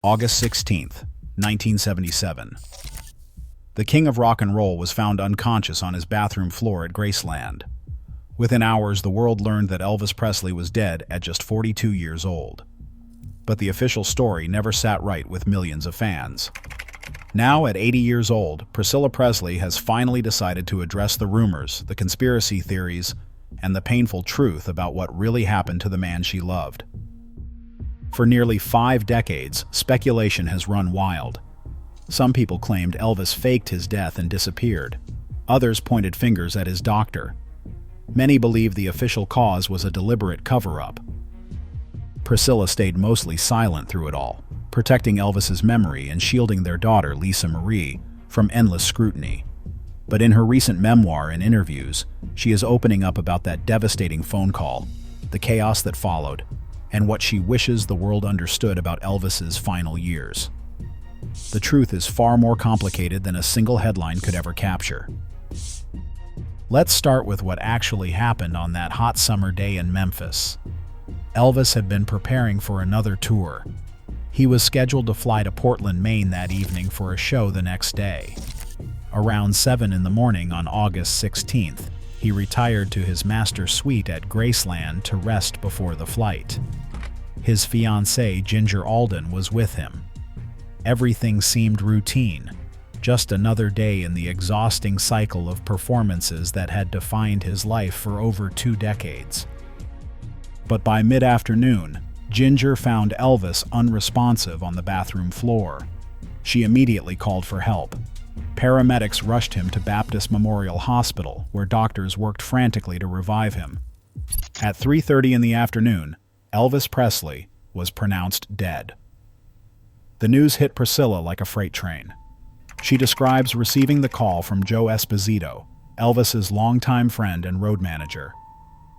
August 16th, 1977. The king of rock and roll was found unconscious on his bathroom floor at Graceland. Within hours, the world learned that Elvis Presley was dead at just 42 years old. But the official story never sat right with millions of fans. Now, at 80 years old, Priscilla Presley has finally decided to address the rumors, the conspiracy theories, and the painful truth about what really happened to the man she loved. For nearly 5 decades, speculation has run wild. Some people claimed Elvis faked his death and disappeared. Others pointed fingers at his doctor. Many believe the official cause was a deliberate cover-up. Priscilla stayed mostly silent through it all, protecting Elvis's memory and shielding their daughter, Lisa Marie, from endless scrutiny. But in her recent memoir and interviews, she is opening up about that devastating phone call, the chaos that followed, and what she wishes the world understood about Elvis's final years. The truth is far more complicated than a single headline could ever capture. Let's start with what actually happened on that hot summer day in Memphis. Elvis had been preparing for another tour. He was scheduled to fly to Portland, Maine that evening for a show the next day. Around 7 in the morning on August 16th, he retired to his master suite at Graceland to rest before the flight. His fiancée, Ginger Alden, was with him. Everything seemed routine, just another day in the exhausting cycle of performances that had defined his life for over 2 decades. But by mid-afternoon, Ginger found Elvis unresponsive on the bathroom floor. She immediately called for help. Paramedics rushed him to Baptist Memorial Hospital, where doctors worked frantically to revive him. At 3:30 in the afternoon, Elvis Presley was pronounced dead. The news hit Priscilla like a freight train. She describes receiving the call from Joe Esposito, Elvis's longtime friend and road manager.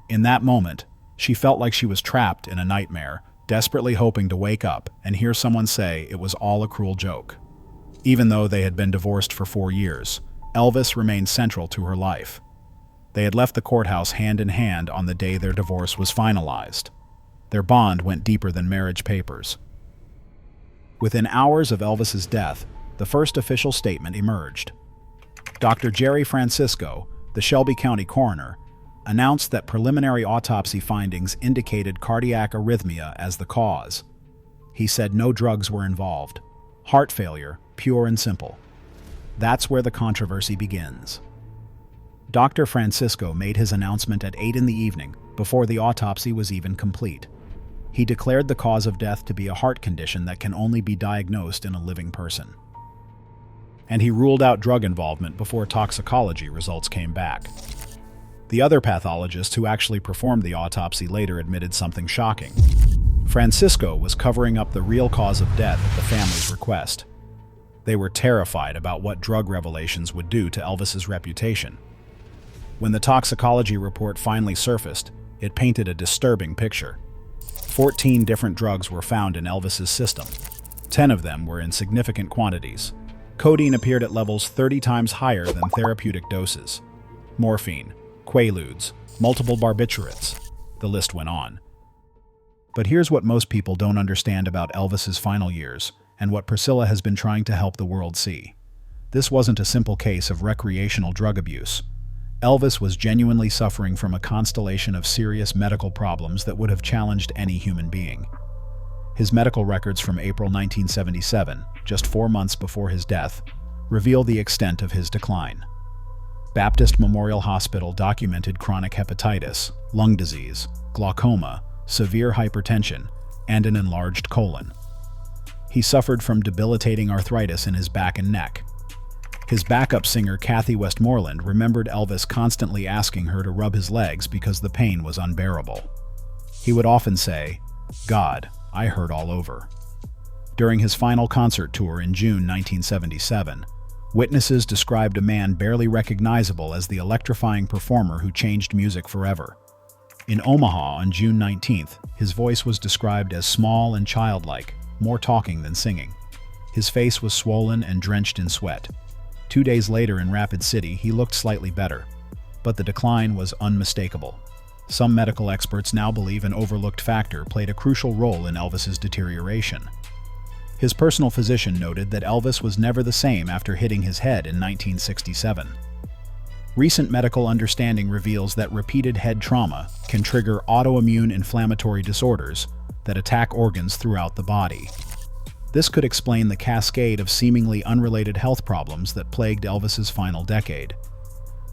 In that moment, she felt like she was trapped in a nightmare, desperately hoping to wake up and hear someone say it was all a cruel joke. Even though they had been divorced for 4 years, Elvis remained central to her life. They had left the courthouse hand in hand on the day their divorce was finalized. Their bond went deeper than marriage papers. Within hours of Elvis's death, the first official statement emerged. Dr. Jerry Francisco, the Shelby County coroner, announced that preliminary autopsy findings indicated cardiac arrhythmia as the cause. He said no drugs were involved. Heart failure, pure and simple. That's where the controversy begins. Dr. Francisco made his announcement at 8 in the evening, before the autopsy was even complete. He declared the cause of death to be a heart condition that can only be diagnosed in a living person. And he ruled out drug involvement before toxicology results came back. The other pathologist who actually performed the autopsy later admitted something shocking. Francisco was covering up the real cause of death at the family's request. They were terrified about what drug revelations would do to Elvis's reputation. When the toxicology report finally surfaced, it painted a disturbing picture. 14 different drugs were found in Elvis's system. 10 of them were in significant quantities. Codeine appeared at levels 30 times higher than therapeutic doses. Morphine, quaaludes, multiple barbiturates. The list went on. But here's what most people don't understand about Elvis's final years, and what Priscilla has been trying to help the world see. This wasn't a simple case of recreational drug abuse. Elvis was genuinely suffering from a constellation of serious medical problems that would have challenged any human being. His medical records from April 1977, just 4 months before his death, reveal the extent of his decline. Baptist Memorial Hospital documented chronic hepatitis, lung disease, glaucoma, severe hypertension, and an enlarged colon. He suffered from debilitating arthritis in his back and neck. His backup singer, Kathy Westmoreland, remembered Elvis constantly asking her to rub his legs because the pain was unbearable. He would often say, "God, I hurt all over." During his final concert tour in June 1977, witnesses described a man barely recognizable as the electrifying performer who changed music forever. In Omaha on June 19th, his voice was described as small and childlike, more talking than singing. His face was swollen and drenched in sweat. 2 days later in Rapid City, he looked slightly better, but the decline was unmistakable. Some medical experts now believe an overlooked factor played a crucial role in Elvis's deterioration. His personal physician noted that Elvis was never the same after hitting his head in 1967. Recent medical understanding reveals that repeated head trauma can trigger autoimmune inflammatory disorders that attack organs throughout the body. This could explain the cascade of seemingly unrelated health problems that plagued Elvis's final decade.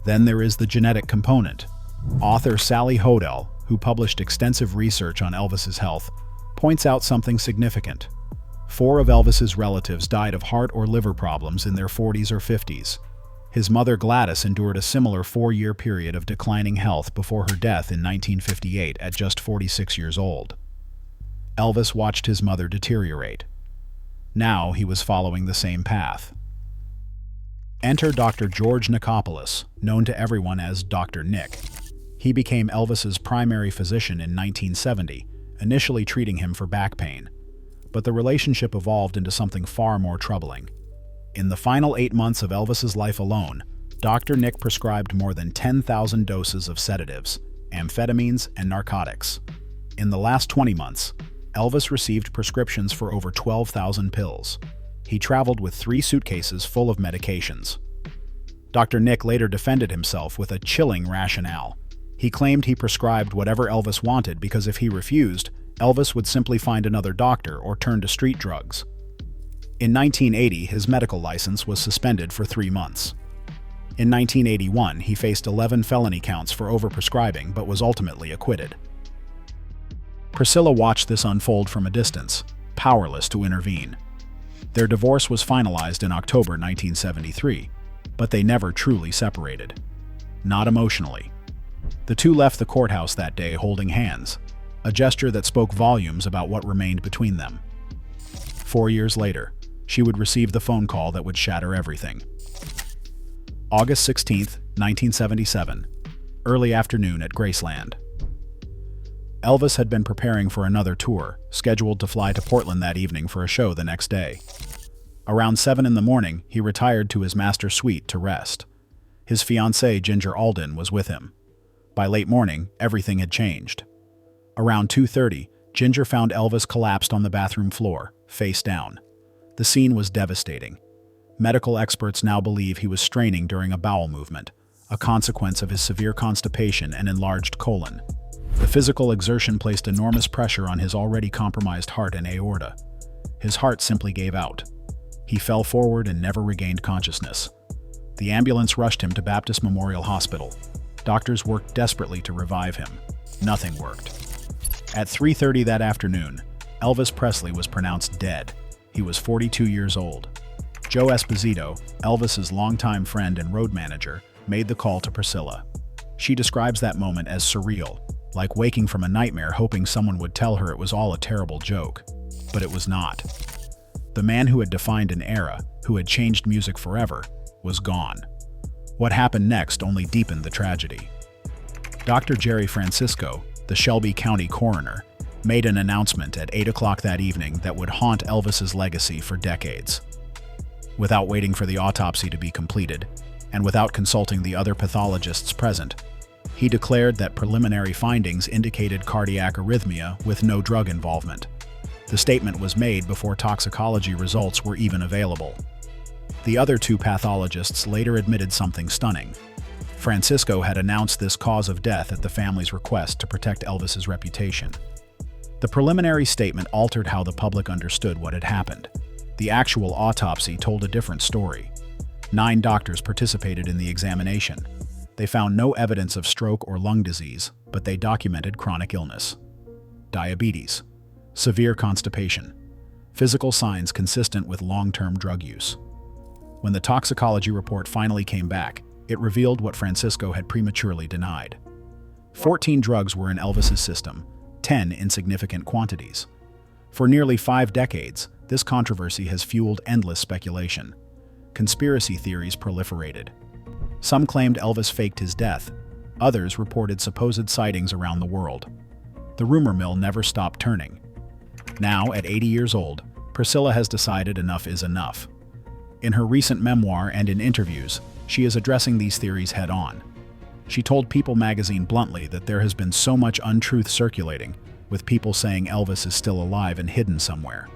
Then there is the genetic component. Author Sally Hodel, who published extensive research on Elvis's health, points out something significant. 4 of Elvis's relatives died of heart or liver problems in their 40s or 50s. His mother Gladys endured a similar 4-year period of declining health before her death in 1958 at just 46 years old. Elvis watched his mother deteriorate. Now he was following the same path. Enter Dr. George Nichopoulos, known to everyone as Dr. Nick. He became Elvis's primary physician in 1970, initially treating him for back pain. But the relationship evolved into something far more troubling. In the final 8 months of Elvis's life alone, Dr. Nick prescribed more than 10,000 doses of sedatives, amphetamines, and narcotics. In the last 20 months, Elvis received prescriptions for over 12,000 pills. He traveled with 3 suitcases full of medications. Dr. Nick later defended himself with a chilling rationale. He claimed he prescribed whatever Elvis wanted because if he refused, Elvis would simply find another doctor or turn to street drugs. In 1980, his medical license was suspended for 3 months. In 1981, he faced 11 felony counts for overprescribing but was ultimately acquitted. Priscilla watched this unfold from a distance, powerless to intervene. Their divorce was finalized in October 1973, but they never truly separated. Not emotionally. The two left the courthouse that day holding hands, a gesture that spoke volumes about what remained between them. 4 years later, she would receive the phone call that would shatter everything. August 16, 1977, early afternoon at Graceland. Elvis had been preparing for another tour, scheduled to fly to Portland that evening for a show the next day. Around 7 in the morning, he retired to his master suite to rest. His fiancée, Ginger Alden, was with him. By late morning, everything had changed. Around 2:30, Ginger found Elvis collapsed on the bathroom floor, face down. The scene was devastating. Medical experts now believe he was straining during a bowel movement, a consequence of his severe constipation and enlarged colon. The physical exertion placed enormous pressure on his already compromised heart and aorta. His heart simply gave out. He fell forward and never regained consciousness. The ambulance rushed him to Baptist Memorial Hospital. Doctors worked desperately to revive him. Nothing worked. At 3:30 that afternoon, Elvis Presley was pronounced dead. He was 42 years old. Joe Esposito, Elvis's longtime friend and road manager, made the call to Priscilla. She describes that moment as surreal, like waking from a nightmare hoping someone would tell her it was all a terrible joke. But it was not. The man who had defined an era, who had changed music forever, was gone. What happened next only deepened the tragedy. Dr. Jerry Francisco, the Shelby County coroner, made an announcement at 8 o'clock that evening that would haunt Elvis's legacy for decades. Without waiting for the autopsy to be completed, and without consulting the other pathologists present, he declared that preliminary findings indicated cardiac arrhythmia with no drug involvement. The statement was made before toxicology results were even available. The other 2 pathologists later admitted something stunning. Francisco had announced this cause of death at the family's request to protect Elvis's reputation. The preliminary statement altered how the public understood what had happened. The actual autopsy told a different story. 9 doctors participated in the examination. They found no evidence of stroke or lung disease, but they documented chronic illness. Diabetes, severe constipation, physical signs consistent with long-term drug use. When the toxicology report finally came back, it revealed what Francisco had prematurely denied. 14 drugs were in Elvis's system, 10 in significant quantities. For nearly 5 decades, this controversy has fueled endless speculation. Conspiracy theories proliferated. Some claimed Elvis faked his death. Others reported supposed sightings around the world. The rumor mill never stopped turning. Now, at 80 years old, Priscilla has decided enough is enough. In her recent memoir and in interviews, she is addressing these theories head-on. She told People magazine bluntly that there has been so much untruth circulating, with people saying Elvis is still alive and hidden somewhere.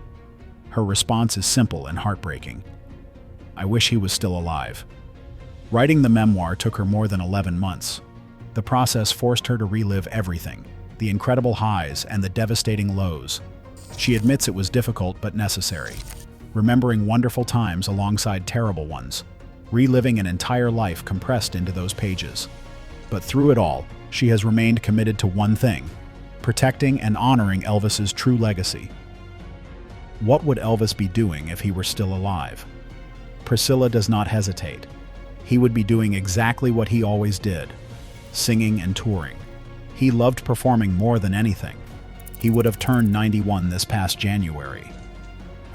Her response is simple and heartbreaking. "I wish he was still alive." Writing the memoir took her more than 11 months. The process forced her to relive everything, the incredible highs and the devastating lows. She admits it was difficult but necessary, remembering wonderful times alongside terrible ones, reliving an entire life compressed into those pages. But through it all, she has remained committed to one thing: protecting and honoring Elvis's true legacy. What would Elvis be doing if he were still alive? Priscilla does not hesitate. He would be doing exactly what he always did: singing and touring. He loved performing more than anything. He would have turned 91 this past January.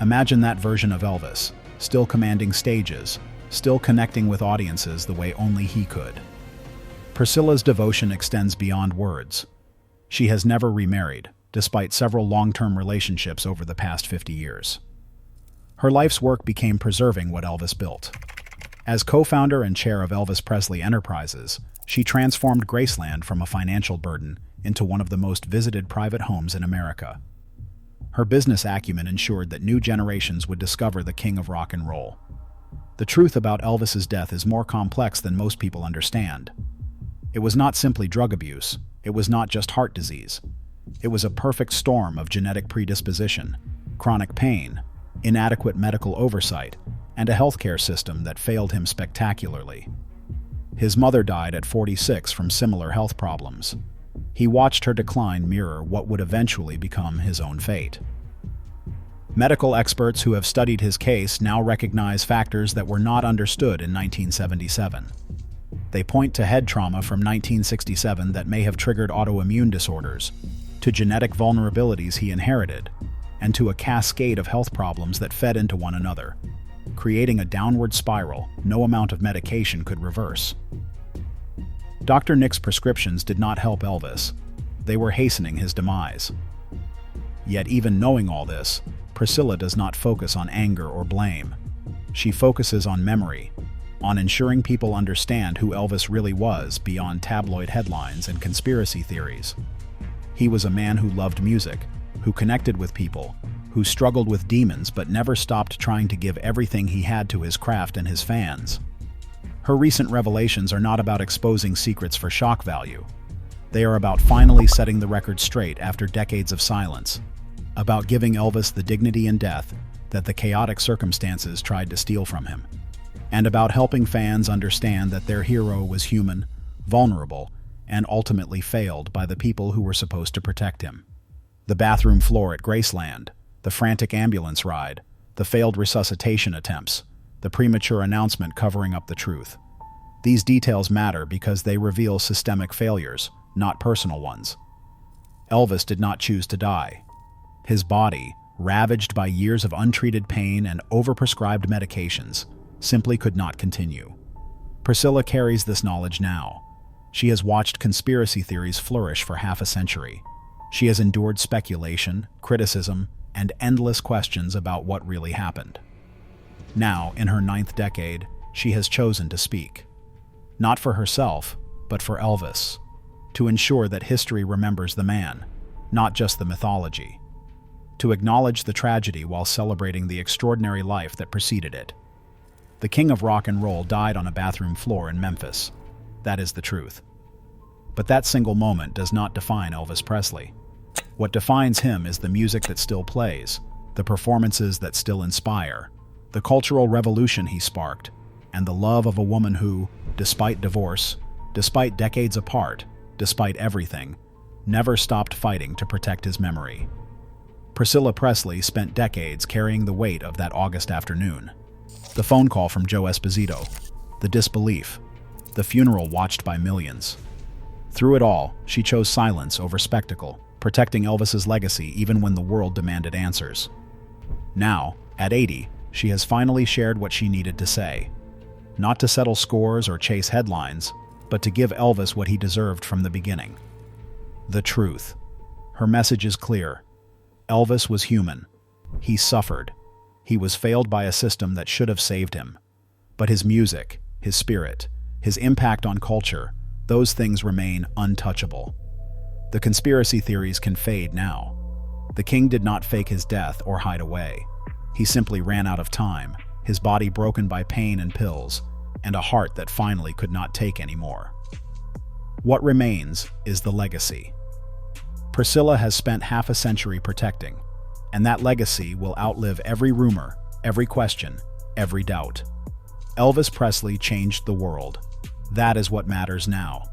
Imagine that version of Elvis, still commanding stages, still connecting with audiences the way only he could. Priscilla's devotion extends beyond words. She has never remarried, despite several long-term relationships over the past 50 years. Her life's work became preserving what Elvis built. As co-founder and chair of Elvis Presley Enterprises, she transformed Graceland from a financial burden into one of the most visited private homes in America. Her business acumen ensured that new generations would discover the king of rock and roll. The truth about Elvis's death is more complex than most people understand. It was not simply drug abuse. It was not just heart disease. It was a perfect storm of genetic predisposition, chronic pain, inadequate medical oversight, and a healthcare system that failed him spectacularly. His mother died at 46 from similar health problems. He watched her decline mirror what would eventually become his own fate. Medical experts who have studied his case now recognize factors that were not understood in 1977. They point to head trauma from 1967 that may have triggered autoimmune disorders, to genetic vulnerabilities he inherited, and to a cascade of health problems that fed into one another, creating a downward spiral no amount of medication could reverse. Dr. Nick's prescriptions did not help Elvis. They were hastening his demise. Yet even knowing all this, Priscilla does not focus on anger or blame. She focuses on memory, on ensuring people understand who Elvis really was beyond tabloid headlines and conspiracy theories. He was a man who loved music, who connected with people, who struggled with demons but never stopped trying to give everything he had to his craft and his fans. Her recent revelations are not about exposing secrets for shock value. They are about finally setting the record straight after decades of silence, about giving Elvis the dignity in death that the chaotic circumstances tried to steal from him, and about helping fans understand that their hero was human, vulnerable, and ultimately failed by the people who were supposed to protect him. The bathroom floor at Graceland, the frantic ambulance ride, the failed resuscitation attempts, the premature announcement covering up the truth. These details matter because they reveal systemic failures, not personal ones. Elvis did not choose to die. His body, ravaged by years of untreated pain and overprescribed medications, simply could not continue. Priscilla carries this knowledge now. She has watched conspiracy theories flourish for half a century. She has endured speculation, criticism, and endless questions about what really happened. Now, in her 9th decade, she has chosen to speak. Not for herself, but for Elvis, to ensure that history remembers the man, not just the mythology. To acknowledge the tragedy while celebrating the extraordinary life that preceded it. The king of rock and roll died on a bathroom floor in Memphis. That is the truth. But that single moment does not define Elvis Presley. What defines him is the music that still plays, the performances that still inspire, the cultural revolution he sparked, and the love of a woman who, despite divorce, despite decades apart, despite everything, never stopped fighting to protect his memory. Priscilla Presley spent decades carrying the weight of that August afternoon. The phone call from Joe Esposito, the disbelief, the funeral watched by millions. Through it all, she chose silence over spectacle, protecting Elvis's legacy even when the world demanded answers. Now, at 80, she has finally shared what she needed to say. Not to settle scores or chase headlines, but to give Elvis what he deserved from the beginning. The truth. Her message is clear. Elvis was human. He suffered. He was failed by a system that should have saved him. But his music, his spirit, his impact on culture, those things remain untouchable. The conspiracy theories can fade now. The king did not fake his death or hide away. He simply ran out of time, his body broken by pain and pills, and a heart that finally could not take anymore. What remains is the legacy. Priscilla has spent half a century protecting, and that legacy will outlive every rumor, every question, every doubt. Elvis Presley changed the world. That is what matters now.